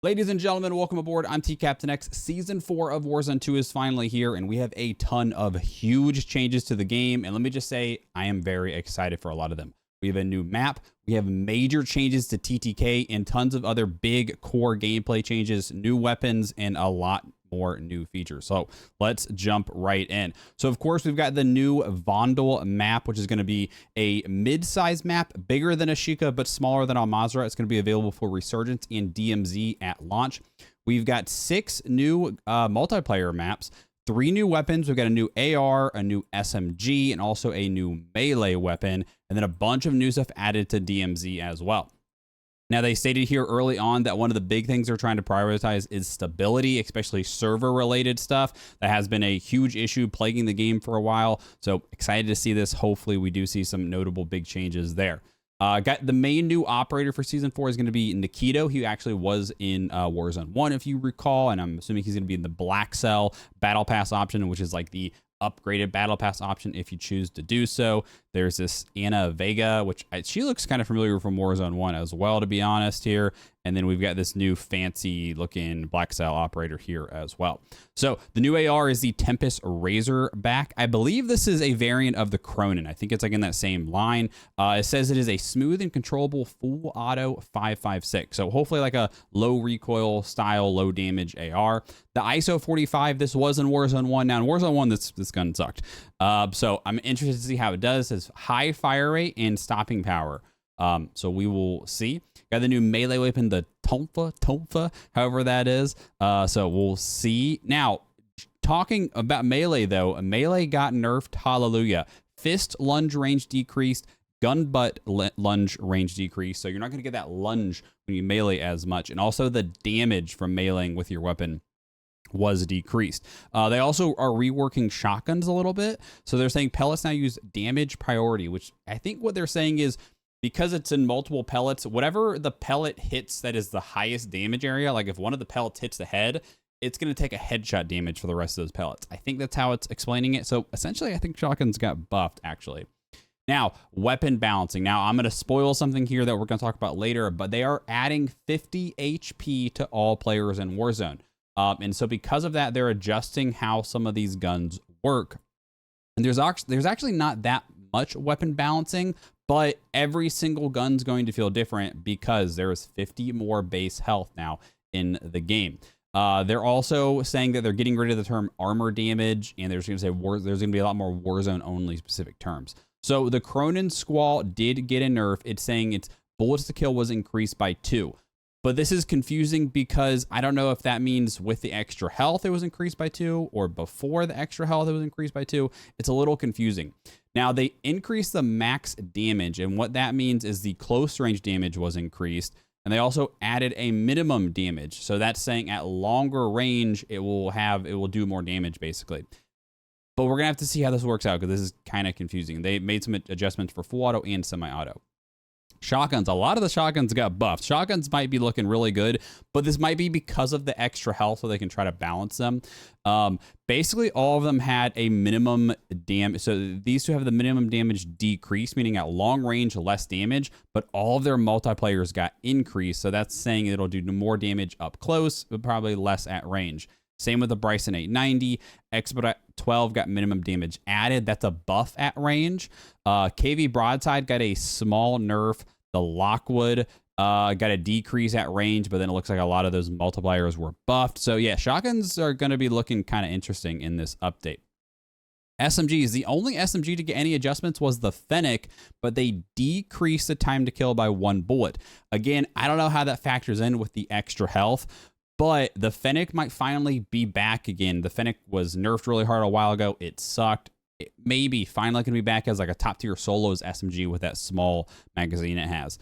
Ladies and gentlemen, welcome aboard. I'm Captain X. Season 4 of Warzone 2 is finally here, and we have a ton of huge changes to the game. And let me just say, I am very excited for a lot of them. We have a new map, we have major changes to TTK, and tons of other big core gameplay changes, new weapons, and a lot more new features. So let's jump right in. So of course, we've got the new Vondel map, which is going to be a mid-size map, bigger than Ashika, but smaller than Al-Mazrah. It's going to be available for Resurgence and DMZ at launch. We've got 6 new multiplayer maps, 3 new weapons. We've got a new AR, a new SMG, and also a new melee weapon, and then a bunch of new stuff added to DMZ as well. Now, they stated here early on that one of the big things they're trying to prioritize is stability, especially server-related stuff. That has been a huge issue plaguing the game for a while. So excited to see this. Hopefully, we do see some notable big changes there. Got the main new operator for Season 4 is going to be Nikito. He actually was in Warzone 1, if you recall, and I'm assuming he's going to be in the Black Cell Battle Pass option, which is like the upgraded Battle Pass option if you choose to do so. There's this Anna Vega, which she looks kind of familiar from Warzone 1 as well, to be honest here. And then we've got this new fancy looking Black Cell operator here as well. So the new AR is the Tempest Razorback. I believe this is a variant of the Cronin. I think it's like in that same line. It says it is a smooth and controllable full auto 5.56. So hopefully like a low recoil style, low damage AR. The ISO 45, this was in Warzone 1. Now in Warzone 1, this gun sucked. So I'm interested to see how it does. It says high fire rate and stopping power. So we will see. Got the new melee weapon, the Tonfa, however that is. So we'll see. Now, talking about melee though, melee got nerfed, hallelujah. Fist lunge range decreased, gun butt lunge range decreased. So you're not going to get that lunge when you melee as much. And also the damage from meleeing with your weapon was decreased. They also are reworking shotguns a little bit. So they're saying pellets now use damage priority, which I think what they're saying is because it's in multiple pellets, whatever the pellet hits that is the highest damage area, like if one of the pellets hits the head, it's going to take a headshot damage for the rest of those pellets. I think that's how it's explaining it. So essentially, I think shotguns got buffed, actually. Now, weapon balancing. Now, I'm going to spoil something here that we're going to talk about later, but they are adding 50 HP to all players in Warzone. And so because of that, they're adjusting how some of these guns work. And there's actually not that much weapon balancing, but every single gun's going to feel different because there's 50 more base health now in the game. They're also saying that they're getting rid of the term armor damage, and they're going to say there's going to be a lot more Warzone only specific terms. So the Cronin Squall did get a nerf. It's saying its bullets to kill was increased by 2. But this is confusing because I don't know if that means with the extra health it was increased by 2 or before the extra health it was increased by 2. It's a little confusing. Now, they increased the max damage, and what that means is the close range damage was increased, and they also added a minimum damage. So that's saying at longer range it will do more damage basically. But we're going to have to see how this works out because this is kind of confusing. They made some adjustments for full auto and semi-auto. Shotguns, a lot of the shotguns got buffed. Shotguns might be looking really good, but this might be because of the extra health so they can try to balance them. Basically, all of them had a minimum damage. So these two have the minimum damage decrease, meaning at long range, less damage, but all of their multiplayers got increased. So that's saying it'll do more damage up close, but probably less at range. Same with the Bryson 890. Expedite 12 got minimum damage added. That's a buff at range. KV Broadside got a small nerf. The Lockwood got a decrease at range, but then it looks like a lot of those multipliers were buffed. So yeah, shotguns are going to be looking kind of interesting in this update. SMGs, the only SMG to get any adjustments was the Fennec, but they decreased the time to kill by 1 bullet. Again, I don't know how that factors in with the extra health, but the Fennec might finally be back again. The Fennec was nerfed really hard a while ago. It sucked. It maybe finally can be back as like a top tier solos SMG with that small magazine it has.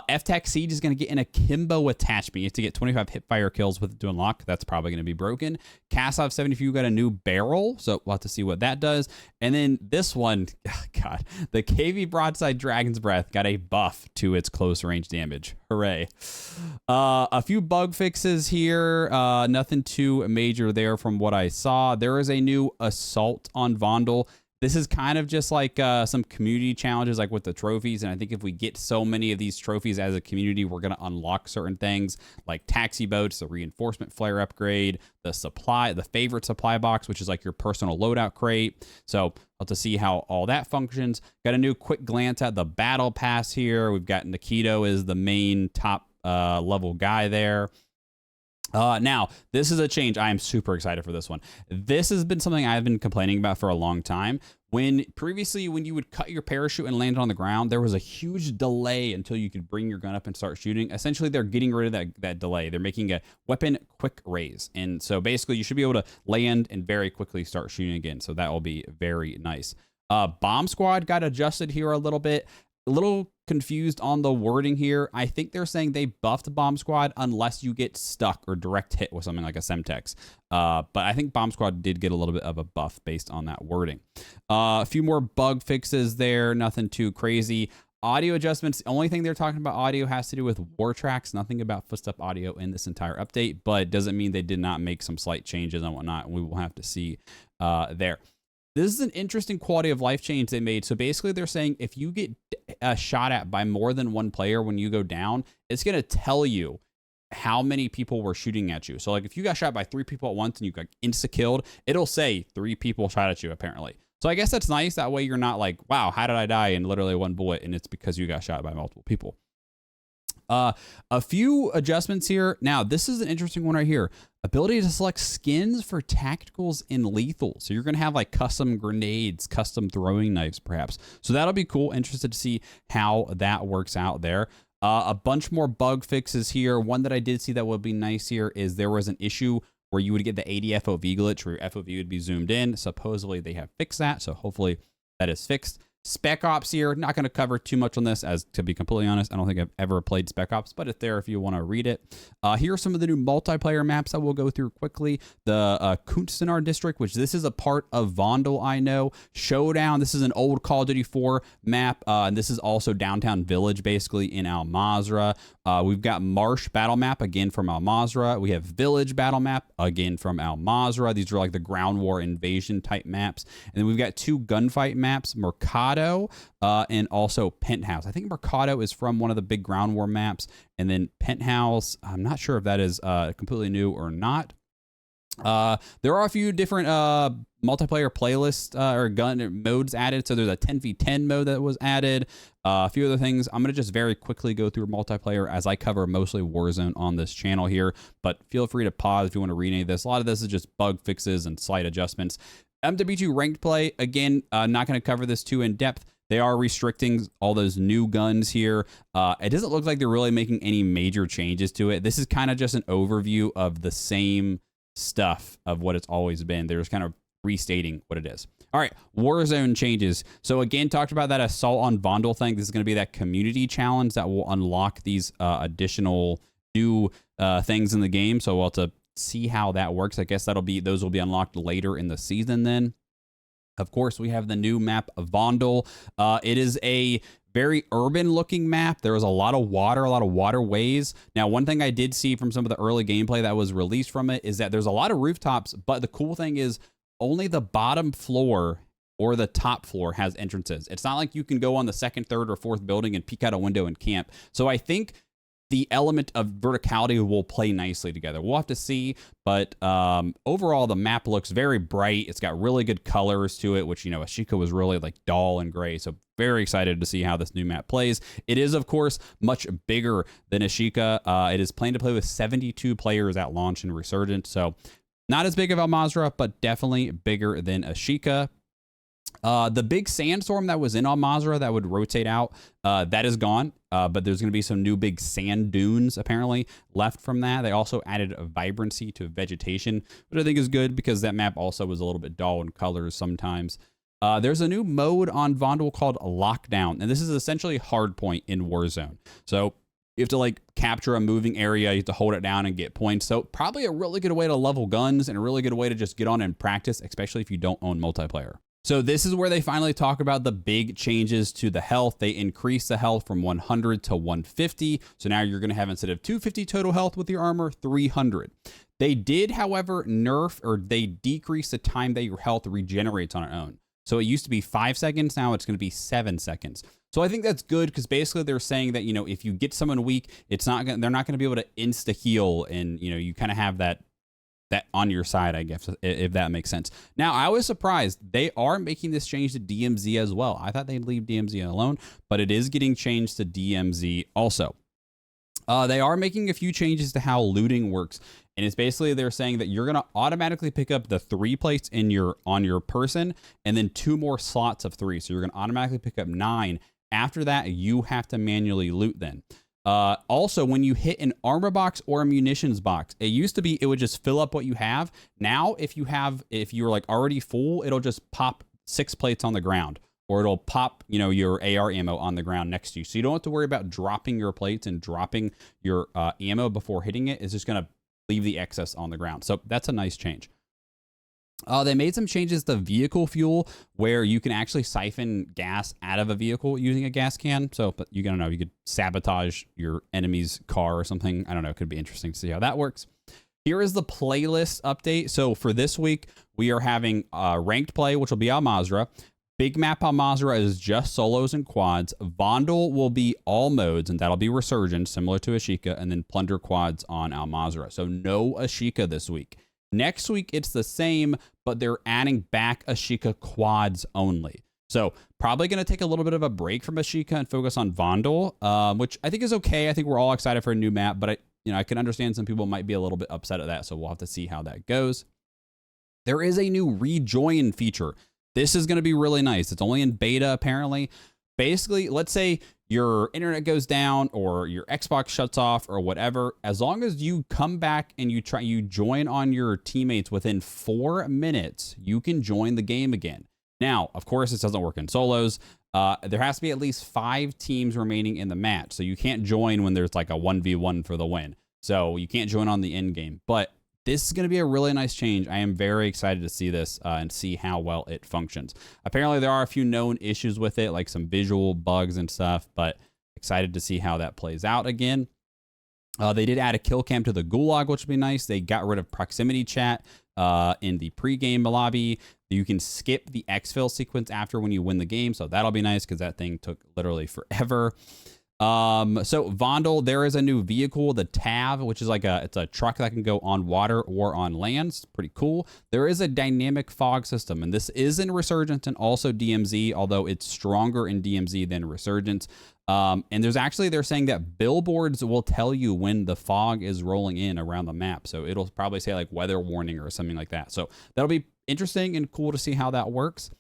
F-Tac Siege is going to get an akimbo attachment. You have to get 25 hipfire kills with it to unlock. That's probably going to be broken. Kasov 70 got a new barrel, so we'll have to see what that does. And then this one, God, the KV Broadside Dragon's Breath got a buff to its close range damage. Hooray. A few bug fixes here. Nothing too major there from what I saw. There is a new assault on Vondel. This is kind of just like some community challenges like with the trophies. And I think if we get so many of these trophies as a community, we're going to unlock certain things like taxi boats, the reinforcement flare upgrade, the favorite supply box, which is like your personal loadout crate. So I'll have to see how all that functions. Got a new quick glance at the battle pass here. We've got Nikito as the main top level guy there. Now, this is a change. I am super excited for this one. This has been something I've been complaining about for a long time. Previously, when you would cut your parachute and land on the ground, there was a huge delay until you could bring your gun up and start shooting. Essentially, they're getting rid of that delay. They're making a weapon quick raise. And so basically, you should be able to land and very quickly start shooting again. So that will be very nice. Bomb Squad got adjusted here a little bit. A little confused on the wording here. I think they're saying they buffed Bomb Squad unless you get stuck or direct hit with something like a Semtex. But I think Bomb Squad did get a little bit of a buff based on that wording. A few more bug fixes there. Nothing too crazy. Audio adjustments. The only thing they're talking about audio has to do with war tracks. Nothing about footstep audio in this entire update, but doesn't mean they did not make some slight changes and whatnot. We will have to see there. This is an interesting quality of life change they made. So basically they're saying if you get shot at by more than one player when you go down, it's going to tell you how many people were shooting at you. So like if you got shot by 3 people at once and you got insta-killed, it'll say 3 people shot at you apparently. So I guess that's nice. That way you're not like, wow, how did I die in literally 1 bullet? And it's because you got shot by multiple people. A few adjustments here. Now, this is an interesting one right here. Ability to select skins for tacticals and lethal. So you're going to have like custom grenades, custom throwing knives, perhaps. So that'll be cool. Interested to see how that works out there. A bunch more bug fixes here. One that I did see that would be nice here is there was an issue where you would get the ADFOV glitch where your FOV would be zoomed in. Supposedly they have fixed that. So hopefully that is fixed. Spec Ops here, not going to cover too much on this, as to be completely honest, I don't think I've ever played Spec Ops, but it's there if you want to read it. Here are some of the new multiplayer maps that we'll go through quickly. The Kunstenar District, which this is a part of Vondel, I know. Showdown, this is an old Call of Duty 4 map, and this is also Downtown Village, basically, in Al Mazrah. We've got Marsh Battle Map, again from Al Mazrah. We have Village Battle Map, again from Al Mazrah. These are like the ground war invasion type maps. And then we've got 2 gunfight maps, Mercado, and also Penthouse. I think Mercado is from one of the big ground war maps, and then Penthouse, I'm not sure if that is completely new or not. There are a few different multiplayer playlists or gun modes added. So there's a 10v10 mode that was added. A few other things. I'm going to just very quickly go through multiplayer as I cover mostly Warzone on this channel here, but feel free to pause if you want to read any of this. A lot of this is just bug fixes and slight adjustments. MW2 ranked play, again, not going to cover this too in depth. They are restricting all those new guns here. It doesn't look like they're really making any major changes to it. This is kind of just an overview of the same stuff of what it's always been. They're just kind of restating what it is. All right, Warzone changes. So again, talked about that assault on Vondel thing. This is going to be that community challenge that will unlock these additional new things in the game. So we'll have to see how that works. I guess those will be unlocked later in the season then. Of course, we have the new map of Vondel. It is a very urban looking map. There was a lot of water, a lot of waterways. Now, one thing I did see from some of the early gameplay that was released from it is that there's a lot of rooftops, but the cool thing is only the bottom floor or the top floor has entrances. It's not like you can go on the 2nd, 3rd, or 4th building and peek out a window and camp. So I think the element of verticality will play nicely together. We'll have to see, but overall, the map looks very bright. It's got really good colors to it, which, you know, Ashika was really like dull and gray. So very excited to see how this new map plays. It is, of course, much bigger than Ashika. It is planned to play with 72 players at launch in Resurgence. So not as big of Al Mazrah, but definitely bigger than Ashika. The big sandstorm that was in Al Mazrah that would rotate out, that is gone. But there's going to be some new big sand dunes apparently left from that. They also added a vibrancy to vegetation, which I think is good because that map also was a little bit dull in colors sometimes. There's a new mode on Vondel called Lockdown, and this is essentially hardpoint in Warzone. So you have to like capture a moving area, you have to hold it down and get points. So probably a really good way to level guns and a really good way to just get on and practice, especially if you don't own multiplayer. So this is where they finally talk about the big changes to the health. They increase the health from 100 to 150. So now you're going to have, instead of 250 total health with your armor, 300. They did, however, they decrease the time that your health regenerates on its own. So it used to be 5 seconds. Now it's going to be 7 seconds. So I think that's good because basically they're saying that, you know, if you get someone weak, it's not gonna, they're not going to be able to insta heal, and you know, you kind of have that on your side, I guess, if that makes sense. Now, I was surprised they are making this change to DMZ as well. I thought they'd leave DMZ alone, but it is getting changed to DMZ also. They are making a few changes to how looting works, and it's basically they're saying that you're going to automatically pick up the 3 plates on your person, and then 2 more slots of 3. So you're going to automatically pick up 9. After that, you have to manually loot then. Also, when you hit an armor box or a munitions box, it used to be it would just fill up what you have. Now, if you're like already full, it'll just pop 6 plates on the ground, or it'll pop, you know, your AR ammo on the ground next to you. So you don't have to worry about dropping your plates and dropping your ammo before hitting it. It's just going to leave the excess on the ground. So that's a nice change. They made some changes to vehicle fuel where you can actually siphon gas out of a vehicle using a gas can. So, but you don't know, you could sabotage your enemy's car or something. I don't know. It could be interesting to see how that works. Here is the playlist update. So for this week, we are having ranked play, which will be Al Mazrah. Big map Al Mazrah is just solos and quads. Vondel will be all modes, and that'll be Resurgence, similar to Ashika, and then plunder quads on Al Mazrah. So no Ashika this week. Next week, it's the same, but they're adding back Ashika quads only. So probably going to take a little bit of a break from Ashika and focus on Vondel, which I think is okay. I think we're all excited for a new map, but I can understand some people might be a little bit upset at that, so we'll have to see how that goes. There is a new rejoin feature. This is going to be really nice. It's only in beta, apparently. Basically, let's say your internet goes down or your Xbox shuts off or whatever. As long as you come back and you join on your teammates within 4 minutes, you can join the game again. Now, of course, this doesn't work in solos. There has to be at least 5 teams remaining in the match. So you can't join when there's like a 1v1 for the win. So you can't join on the end game. But this is going to be a really nice change. I am very excited to see this and see how well it functions. Apparently, there are a few known issues with it, like some visual bugs and stuff, but excited to see how that plays out again. They did add a kill cam to the Gulag, which would be nice. They got rid of proximity chat in the pregame lobby. You can skip the exfil sequence after when you win the game, so that'll be nice because that thing took literally forever. So Vondel, there is a new vehicle, the Tav, which is like it's a truck that can go on water or on land. It's pretty cool. There is a dynamic fog system, and this is in Resurgence and also DMZ, although it's stronger in DMZ than Resurgence. And they're saying that billboards will tell you when the fog is rolling in around the map. So it'll probably say like weather warning or something like that. So that'll be interesting and cool to see how that works.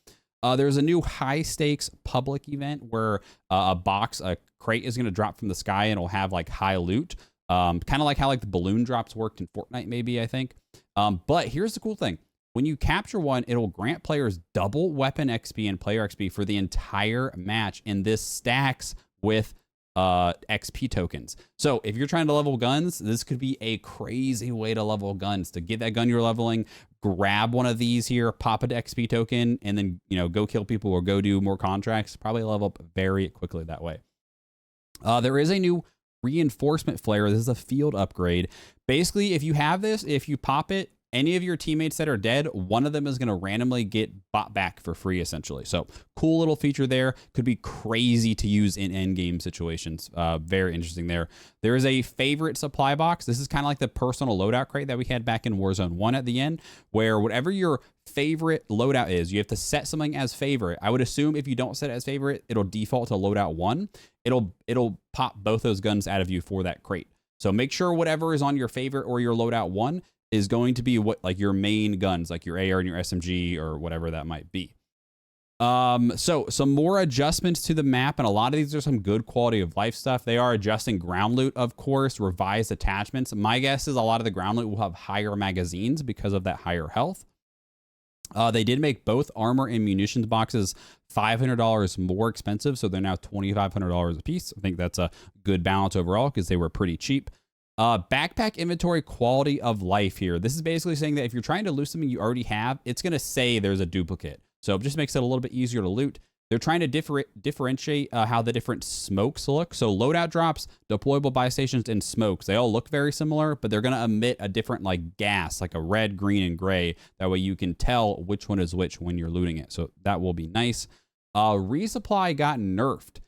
There's a new high stakes public event where a crate is going to drop from the sky and it'll have like high loot. Kind of like how like the balloon drops worked in Fortnite, maybe, I think. But here's the cool thing. When you capture one, it'll grant players double weapon XP and player XP for the entire match. And this stacks with XP tokens. So if you're trying to level guns, this could be a crazy way to level guns. To get that gun you're leveling, grab one of these here, pop an XP token, and then, you know, go kill people or go do more contracts. Probably level up very quickly that way. There is a new reinforcement flare. This is a field upgrade. Basically, if you have this, if you pop it, any of your teammates that are dead, one of them is going to randomly get bought back for free, essentially. So cool little feature there. Could be crazy to use in endgame situations. Very interesting there. There is a favorite supply box. This is kind of like the personal loadout crate that we had back in Warzone 1 at the end, where whatever your favorite loadout is, you have to set something as favorite. I would assume if you don't set it as favorite, it'll default to loadout 1. It'll pop both those guns out of you for that crate. So make sure whatever is on your favorite or your loadout 1 is going to be what, like, your main guns, like your AR and your SMG or whatever that might be. So some more adjustments to the map, and a lot of these are some good quality of life stuff. They are adjusting ground loot, of course, revised attachments. My guess is a lot of the ground loot will have higher magazines because of that higher health. They did make both armor and munitions boxes $500 more expensive, so they're now $2,500 a piece. I think that's a good balance overall because they were pretty cheap. Backpack inventory quality of life here. This is basically saying that if you're trying to loot something you already have, it's going to say there's a duplicate. So it just makes it a little bit easier to loot. They're trying to differentiate how the different smokes look. So loadout drops, deployable buy stations, and smokes, they all look very similar, but they're going to emit a different like gas, like a red, green, and gray. That way you can tell which one is which when you're looting it. So that will be nice. Resupply got nerfed.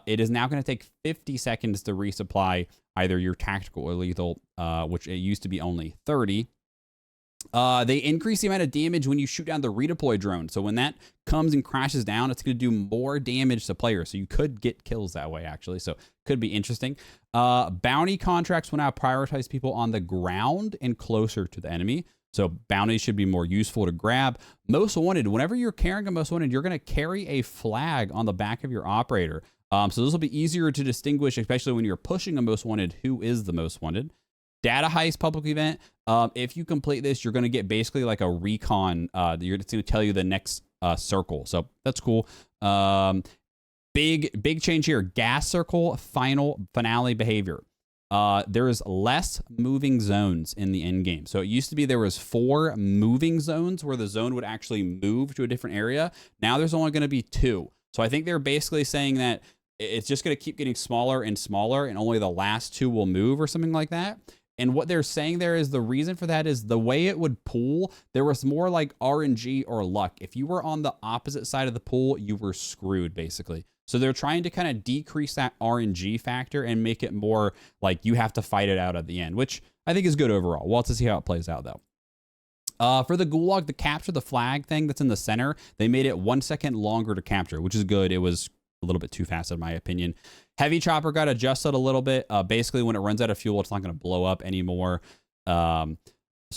It is now going to take 50 seconds to resupply either your tactical or lethal, which it used to be only 30. They increase the amount of damage when you shoot down the redeploy drone. So when that comes and crashes down, it's going to do more damage to players. So you could get kills that way, actually. So could be interesting. Bounty contracts will now prioritize people on the ground and closer to the enemy. So bounties should be more useful to grab. Most wanted, whenever you're carrying a most wanted, you're going to carry a flag on the back of your operator. So this will be easier to distinguish, especially when you're pushing a most wanted, who is the most wanted. Data heist public event. If you complete this, you're going to get basically like a recon. You're just going to tell you the next circle. So that's cool. Big change here. Gas circle finale behavior. There is less moving zones in the end game. So it used to be there was 4 moving zones where the zone would actually move to a different area. Now there's only going to be 2. So I think they're basically saying that it's just going to keep getting smaller and smaller, and only the last 2 will move or something like that. And what they're saying there is the reason for that is the way it would pool, there was more like RNG or luck. If you were on the opposite side of the pool, you were screwed, basically. So they're trying to kind of decrease that RNG factor and make it more like you have to fight it out at the end, which I think is good overall. We'll have to see how it plays out, though. For the gulag, the capture the flag thing that's in the center, they made it 1 second longer to capture, which is good. It was a little bit too fast in my opinion. Heavy chopper got adjusted a little bit. Basically, when it runs out of fuel, it's not going to blow up anymore. So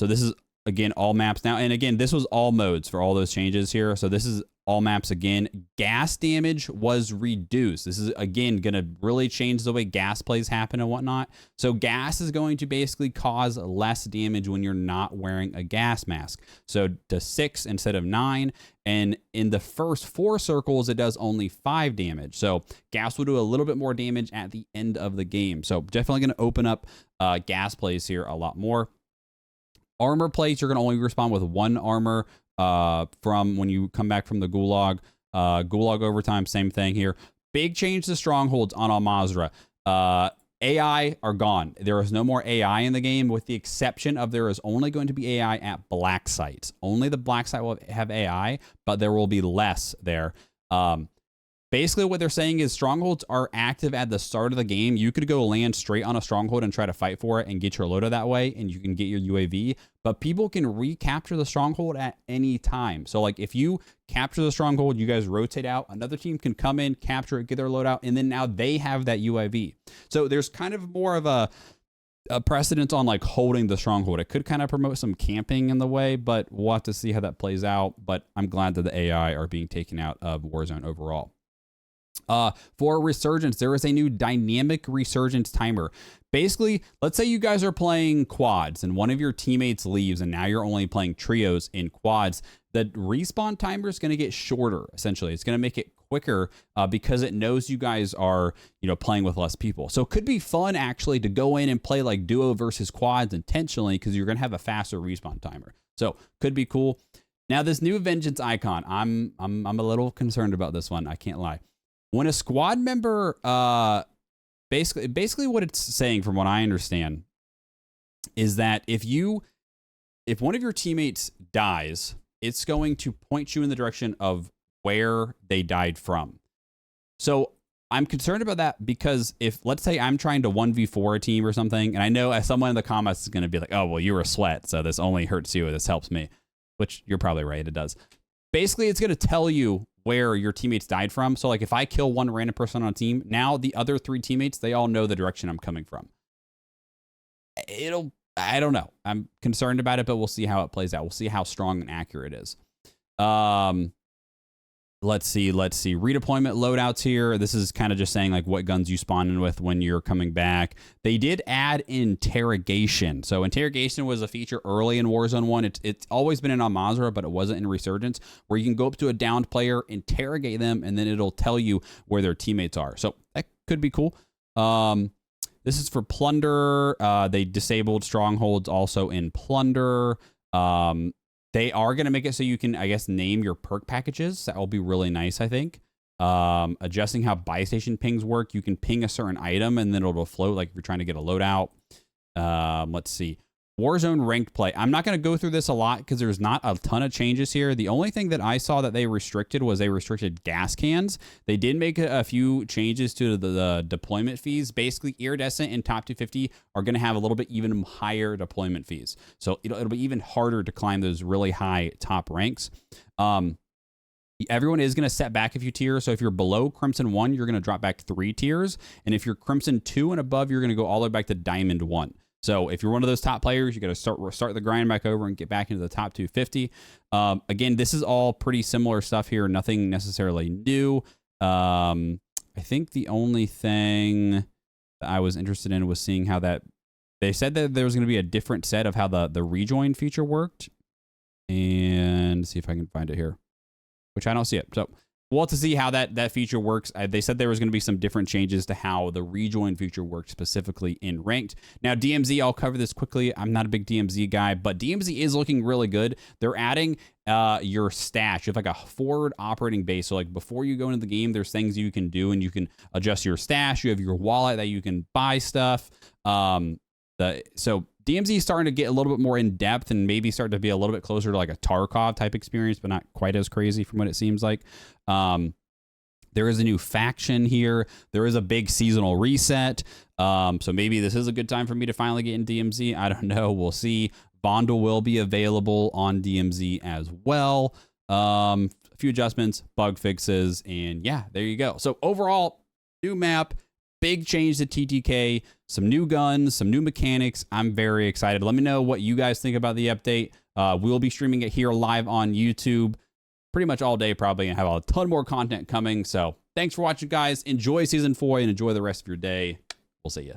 this is, again, all maps now. And again, this was all modes for all those changes here. So this is all maps again. Gas damage was reduced. This is, again, going to really change the way gas plays happen and whatnot. So gas is going to basically cause less damage when you're not wearing a gas mask. So to 6 instead of 9. And in the first 4 circles, it does only 5 damage. So gas will do a little bit more damage at the end of the game. So definitely going to open up gas plays here a lot more. Armor plates, you're going to only respond with 1 armor from when you come back from the gulag. Gulag overtime, same thing here. Big change to strongholds on Al Mazrah. AI are gone. There is no more AI in the game, with the exception of there is only going to be AI at black sites. Only the black site will have AI, but there will be less there. Basically, what they're saying is strongholds are active at the start of the game. You could go land straight on a stronghold and try to fight for it and get your loadout that way, and you can get your UAV. But people can recapture the stronghold at any time. So, like, if you capture the stronghold, you guys rotate out, another team can come in, capture it, get their loadout, and then now they have that UAV. So there's kind of more of a precedence on, like, holding the stronghold. It could kind of promote some camping in the way, but we'll have to see how that plays out. But I'm glad that the AI are being taken out of Warzone overall. For Resurgence, there is a new dynamic Resurgence timer. Basically, let's say you guys are playing quads and one of your teammates leaves and now you're only playing trios in quads. The respawn timer is going to get shorter, essentially. It's going to make it quicker because it knows you guys are, playing with less people. So it could be fun, actually, to go in and play like duo versus quads intentionally because you're going to have a faster respawn timer. So could be cool. Now, this new vengeance icon, I'm a little concerned about this one. I can't lie. When a squad member, basically what it's saying from what I understand is that if one of your teammates dies, it's going to point you in the direction of where they died from. So I'm concerned about that because if, let's say I'm trying to 1v4 a team or something, and I know as someone in the comments is going to be like, oh, well, you were a sweat, so this only hurts you, this helps me, which you're probably right, it does. Basically, it's going to tell you where your teammates died from. So like if I kill one random person on a team, now the other 3 teammates, they all know the direction I'm coming from. I don't know. I'm concerned about it, but we'll see how it plays out. We'll see how strong and accurate it is. Let's see. Redeployment loadouts here. This is kind of just saying like what guns you spawn in with when you're coming back. They did add interrogation. So interrogation was a feature early in Warzone 1. It's always been in Al Mazrah, but it wasn't in Resurgence, where you can go up to a downed player, interrogate them, and then it'll tell you where their teammates are. So that could be cool. This is for plunder. They disabled strongholds also in plunder. They are going to make it so you can, I guess, name your perk packages. That will be really nice, I think. Adjusting how buy station pings work. You can ping a certain item and then it'll float like if you're trying to get a loadout. Let's see. Warzone ranked play. I'm not going to go through this a lot because there's not a ton of changes here. The only thing that I saw that they restricted was they restricted gas cans. They did make a few changes to the deployment fees. Basically, Iridescent and Top 250 are going to have a little bit even higher deployment fees. So it'll be even harder to climb those really high top ranks. Everyone is going to set back a few tiers. So if you're below Crimson 1, you're going to drop back 3 tiers. And if you're Crimson 2 and above, you're going to go all the way back to Diamond 1. So if you're one of those top players, you got to start the grind back over and get back into the top 250. Again, this is all pretty similar stuff here. Nothing necessarily new. I think the only thing that I was interested in was seeing how that they said that there was going to be a different set of how the rejoin feature worked. And see if I can find it here, which I don't see it. So we'll have to see how that feature works. They said there was going to be some different changes to how the rejoin feature works specifically in ranked. Now, DMZ, I'll cover this quickly. I'm not a big DMZ guy, but DMZ is looking really good. They're adding your stash. You have like a forward operating base. So like before you go into the game, there's things you can do and you can adjust your stash. You have your wallet that you can buy stuff. So DMZ is starting to get a little bit more in depth and maybe start to be a little bit closer to like a Tarkov type experience, but not quite as crazy from what it seems like. There is a new faction here. There is a big seasonal reset. So maybe this is a good time for me to finally get in DMZ. I don't know. We'll see. Vondel will be available on DMZ as well. A few adjustments, bug fixes, and yeah, there you go. So overall, new map. Big change to TTK, some new guns, some new mechanics. I'm very excited. Let me know what you guys think about the update. We'll be streaming it here live on YouTube pretty much all day probably and have a ton more content coming. So thanks for watching, guys. Enjoy Season 4 and enjoy the rest of your day. We'll see you.